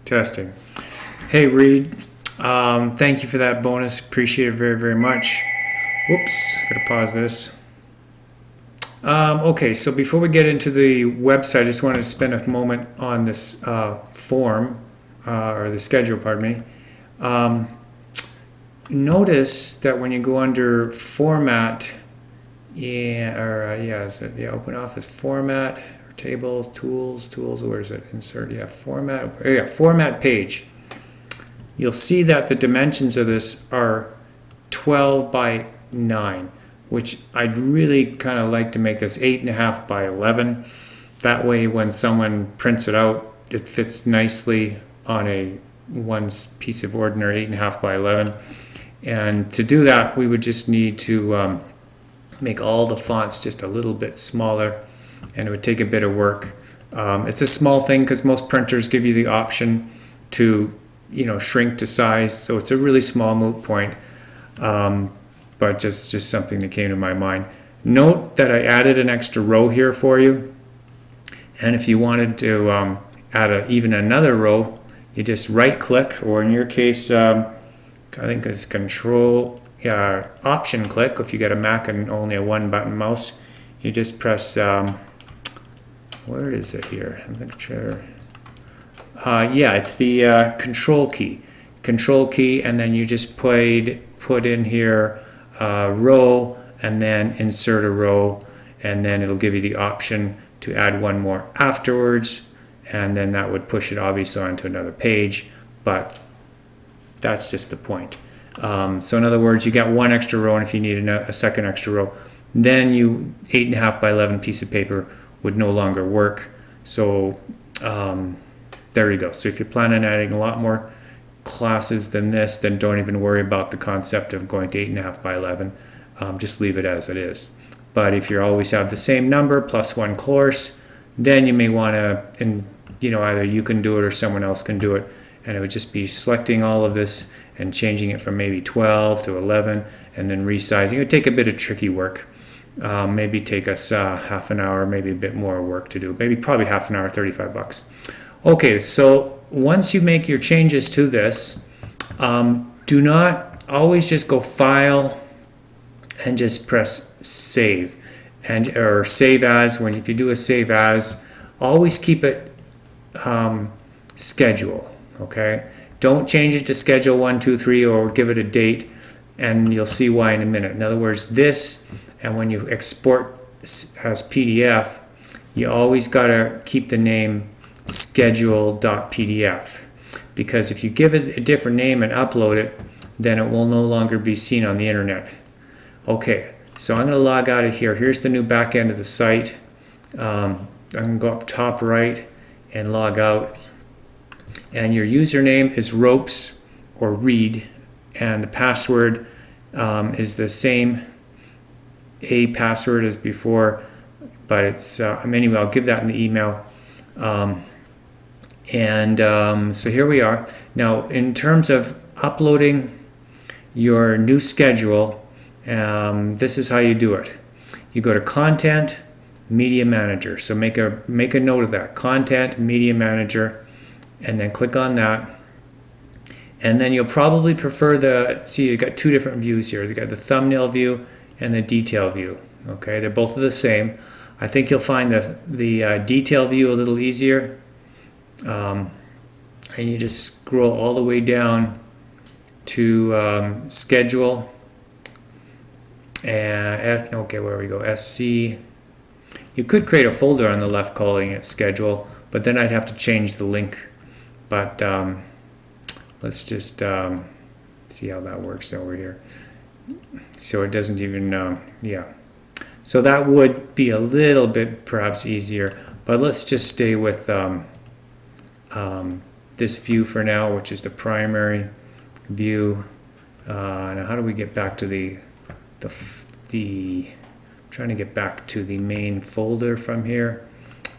Testing. Hey Reed, thank you for that bonus. Appreciate it very, very much. Whoops, gotta pause this. Okay, so before we get into the website, I just wanted to spend a moment on this form, or the schedule, pardon me. Notice that when you go under Format, Open Office Format, or Tables, Tools, where is it? Insert, Format Page. You'll see that the dimensions of this are 12 by 9, which I'd really kind of like to make this 8.5 by 11. That way when someone prints it out, it fits nicely on one piece of ordinary 8.5 by 11. And to do that, we would just need to make all the fonts just a little bit smaller, and it would take a bit of work. It's a small thing because most printers give you the option to shrink to size, so it's a really small moot point, but just something that came to my mind. Note that I added an extra row here for you, and if you wanted to add even another row, you just right click, or in your case I think it's Option click. If you got a Mac and only a one button mouse, you just press where is it here? I'm not sure. It's the Control key, and then you just put in here row, and then insert a row, and then it'll give you the option to add one more afterwards, and then that would push it obviously onto another page, but that's just the point. So in other words, you got one extra row, and if you need a second extra row, then 8.5 by 11 piece of paper would no longer work. So there you go. So if you plan on adding a lot more classes than this, then don't even worry about the concept of going to 8.5 by 11. Just leave it as it is. But if you always have the same number plus one course, then you may want to, either you can do it or someone else can do it. And it would just be selecting all of this and changing it from maybe 12 to 11 and then resizing. It would take a bit of tricky work. Maybe take us half an hour, maybe a bit more work to do. Probably half an hour, $35. Okay, so once you make your changes to this, do not always just go File and just press Save, or Save As. If you do a Save As, always keep it Schedule. Okay, don't change it to Schedule 1, 2, 3 or give it a date, and you'll see why in a minute. In other words, this, and when you export as PDF, you always got to keep the name schedule.pdf, because if you give it a different name and upload it, then it will no longer be seen on the internet. Okay, so I'm going to log out of here. Here's the new back end of the site. I'm going to go up top right and log out. And your username is ropes or read, and the password is the same password as before, but it's anyway, I'll give that in the email. So here we are. Now in terms of uploading your new schedule, this is how you do it. You go to Content, Media Manager. So make a note of that. Content, Media Manager. And then click on that, and then you'll probably prefer see, you've got two different views here. You've got the thumbnail view and the detail view. Okay, they're both the same. I think you'll find the detail view a little easier, and you just scroll all the way down to schedule, and where we go, SC. You could create a folder on the left calling it schedule, but then I'd have to change the link. But let's just see how that works over here. So it doesn't even, So that would be a little bit perhaps easier, but let's just stay with this view for now, which is the primary view. Now how do we get back to the trying to get back to the main folder from here.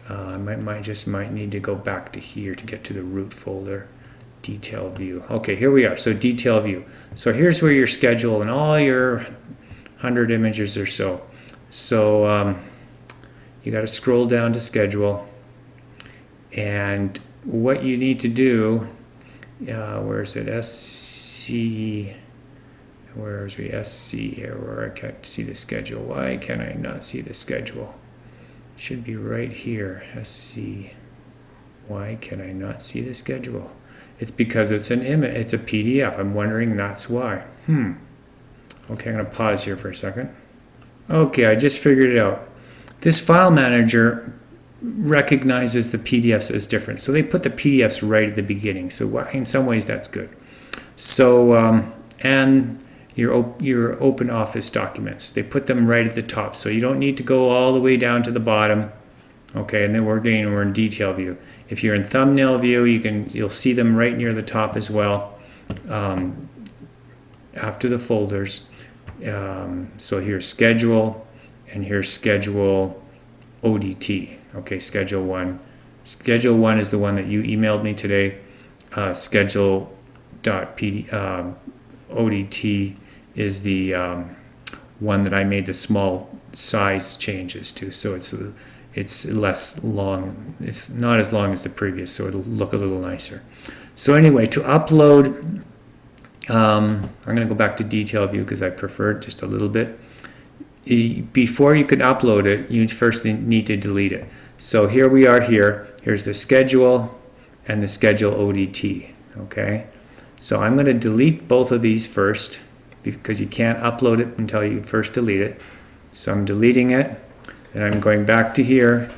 I might need to go back to here to get to the root folder. Detail view. Okay, here we are. So detail view. So here's where your schedule and all your 100 images or so. So you got to scroll down to schedule, and what you need to do where is it? SC. Where is we? SC here, where I can't see the schedule. Why can I not see the schedule? It should be right here. SC. Why can I not see the schedule? It's because it's an image. It's a PDF. I'm wondering that's why. Okay, I'm going to pause here for a second. Okay, I just figured it out. This file manager recognizes the PDFs as different. So they put the PDFs right at the beginning. So in some ways that's good. So, and your open office documents, they put them right at the top. So you don't need to go all the way down to the bottom. Okay, and then we're in detail view. If you're in thumbnail view, you'll see them right near the top as well, after the folders. So here's schedule, and here's schedule ODT. Okay, schedule 1. Schedule 1 is the one that you emailed me today. ODT is the one that I made the small size changes to. So it's less long. It's not as long as the previous, so it'll look a little nicer. So anyway, to upload, I'm going to go back to detail view because I prefer it just a little bit. Before you can upload it, you first need to delete it. So here we are here. Here's the schedule and the schedule ODT. Okay, so I'm going to delete both of these first because you can't upload it until you first delete it. So I'm deleting it, and I'm going back to here,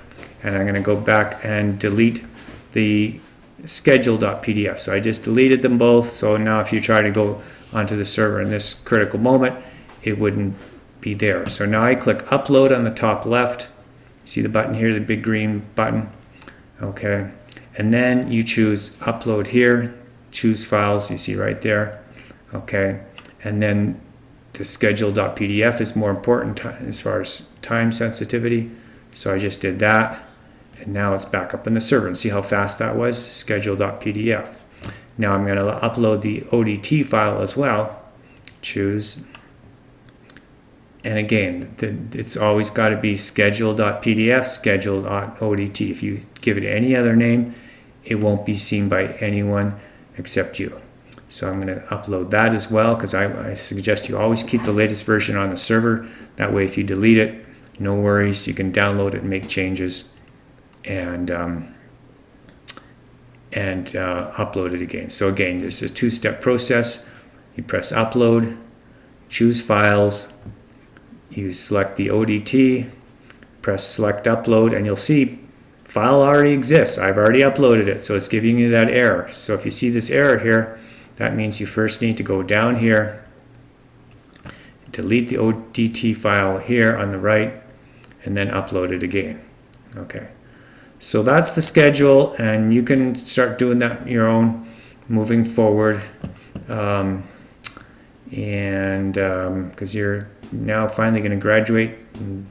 and I'm going to go back and delete the schedule.pdf. So I just deleted them both. So now if you try to go onto the server in this critical moment, it wouldn't be there. So now I click upload on the top left. See the button here, the big green button? Okay. And then you choose upload here, choose files, you see right there. Okay. And then the schedule.pdf is more important as far as time sensitivity. So I just did that. And now it's back up in the server. And see how fast that was? Schedule.pdf. Now I'm going to upload the ODT file as well. Choose. And again, it's always got to be schedule.pdf, schedule.odt. If you give it any other name, it won't be seen by anyone except you. So I'm going to upload that as well, because I suggest you always keep the latest version on the server. That way if you delete it, no worries, you can download it and make changes and upload it again. So again, there's a two-step process. You press upload, choose files, you select the ODT, press select upload, and you'll see file already exists. I've already uploaded it, so it's giving you that error. So if you see this error here, that means you first need to go down here, delete the ODT file here on the right, and then upload it again. Okay, so that's the schedule, and you can start doing that on your own moving forward. Because you're now finally going to graduate and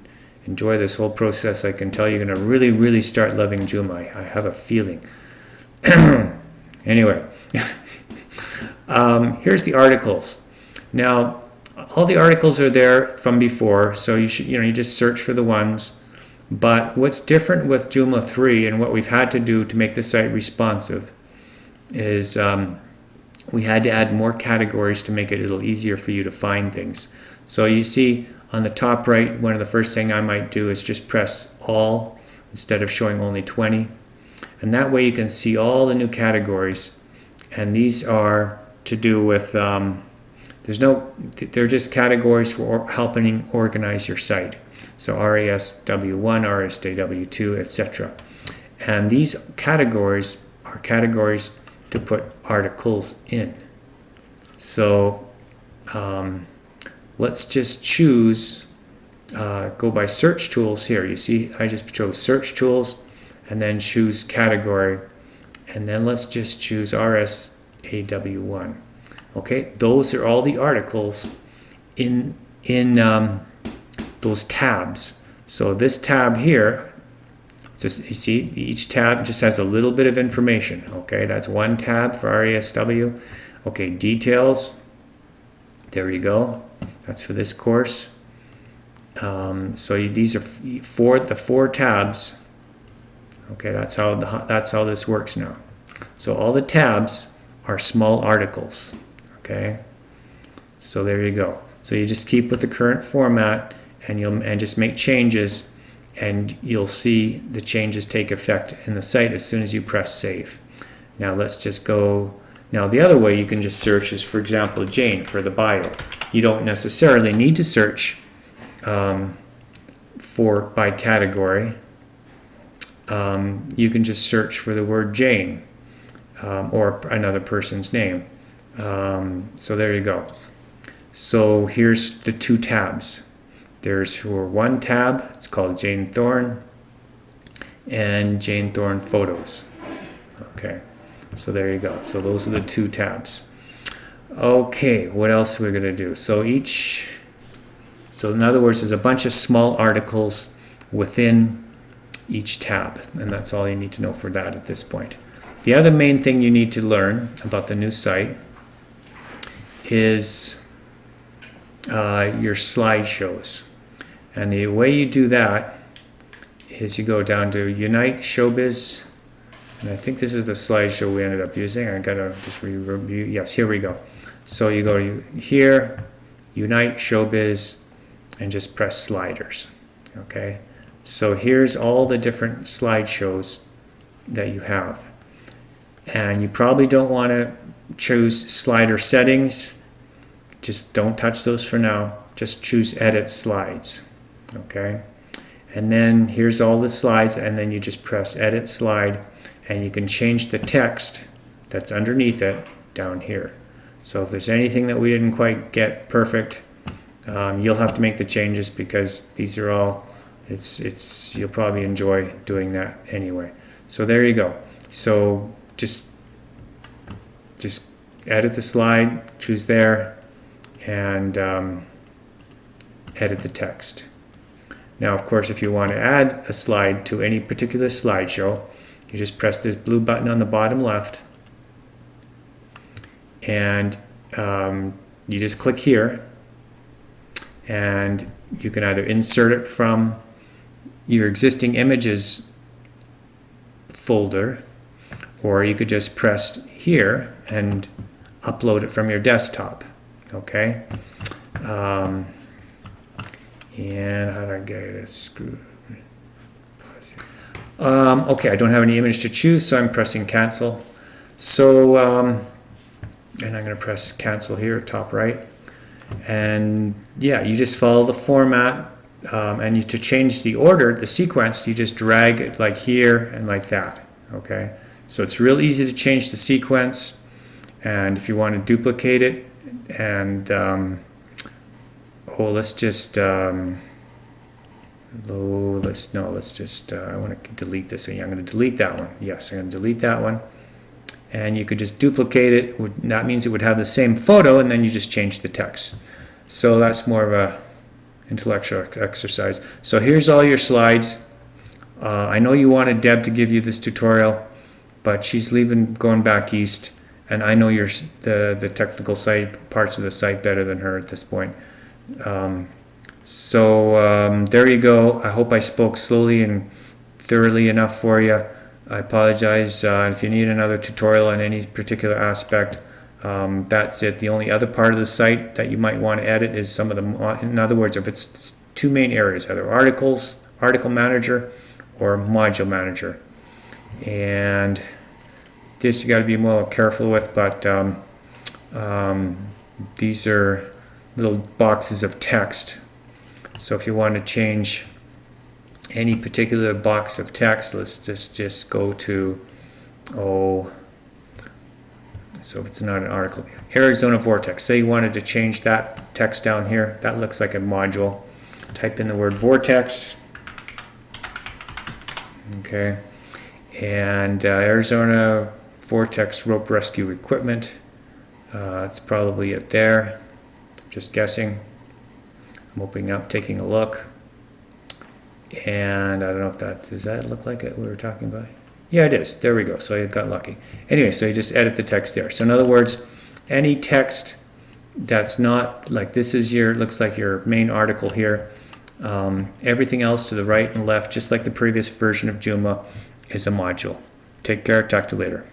enjoy this whole process, I can tell you're going to really, really start loving Joomla. I have a feeling. Anyway, here's the articles. Now, all the articles are there from before, so you just search for the ones. But what's different with Joomla 3 and what we've had to do to make the site responsive is we had to add more categories to make it a little easier for you to find things. So you see on the top right, one of the first things I might do is just press all instead of showing only 20. And that way you can see all the new categories. And these are to do with, they're just categories for helping organize your site. So RASW1, RSW2, etc. And these categories are categories to put articles in. So let's just choose, go by search tools here. You see I just chose search tools and then choose category, and then let's just choose RSAW1. Okay, those are all the articles in those tabs. So this tab here, just, you see each tab just has a little bit of information. Okay, that's one tab for RASW. Okay, details, there you go, that's for this course. So these are the four tabs. Okay, that's how this works now. So all the tabs are small articles. Okay, so there you go. So you just keep with the current format, and just make changes, and you'll see the changes take effect in the site as soon as you press save. Now let's just go. Now the other way you can just search is, for example, Jane for the bio. You don't necessarily need to search by category. You can just search for the word Jane or another person's name. So there you go. So here's the two tabs. There's for one tab, it's called Jane Thorne, and Jane Thorne Photos. Okay, so there you go. So those are the two tabs. Okay, what else we're going to do? So in other words, there's a bunch of small articles within each tab, and that's all you need to know for that at this point. The other main thing you need to learn about the new site is your slideshows. And the way you do that is you go down to Unite Showbiz, and I think this is the slideshow we ended up using. I gotta just review. Yes, here we go. So you go to here, Unite Showbiz, and just press sliders. Okay, so here's all the different slideshows that you have, and you probably don't want to choose slider settings. Just don't touch those for now. Just choose edit slides. Okay, and then here's all the slides, and then you just press edit slide, and you can change the text that's underneath it down here. So if there's anything that we didn't quite get perfect, you'll have to make the changes, because these are all, you'll probably enjoy doing that anyway. So there you go. So just edit the slide, choose there, and edit the text. Now, of course, if you want to add a slide to any particular slideshow, you just press this blue button on the bottom left, and you just click here, and you can either insert it from your existing images folder, or you could just press here and upload it from your desktop. Okay, and how do I get it screwed? Okay, I don't have any image to choose, so I'm pressing cancel. So, and I'm going to press cancel here, top right. And yeah, you just follow the format, and to change the order, the sequence, you just drag it like here and like that. Okay, so it's real easy to change the sequence, and if you want to duplicate it, and let's just I want to delete this. I'm going to delete that one. Yes, I'm going to delete that one. And you could just duplicate it. That means it would have the same photo, and then you just change the text. So that's more of a intellectual exercise. So here's all your slides. I know you wanted Deb to give you this tutorial, but she's going back east, and I know the technical parts of the site better than her at this point. There you go. I hope I spoke slowly and thoroughly enough for you. I apologize if you need another tutorial on any particular aspect. That's it. The only other part of the site that you might want to edit is some of in other words, if it's two main areas, either articles, article manager, or module manager. And this you got to be more careful with, but these are little boxes of text. So if you want to change any particular box of text, let's just go to, so if it's not an article, Arizona Vortex. Say you wanted to change that text down here. That looks like a module. Type in the word vortex. Okay. And Arizona Vortex rope rescue equipment. It's probably it there. Just guessing. I'm opening up, taking a look. And I don't know if does that look like it we were talking about? Yeah, it is. There we go. So I got lucky. Anyway, so you just edit the text there. So in other words, any text that's not like this is looks like your main article here. Everything else to the right and left, just like the previous version of Joomla, is a module. Take care. Talk to you later.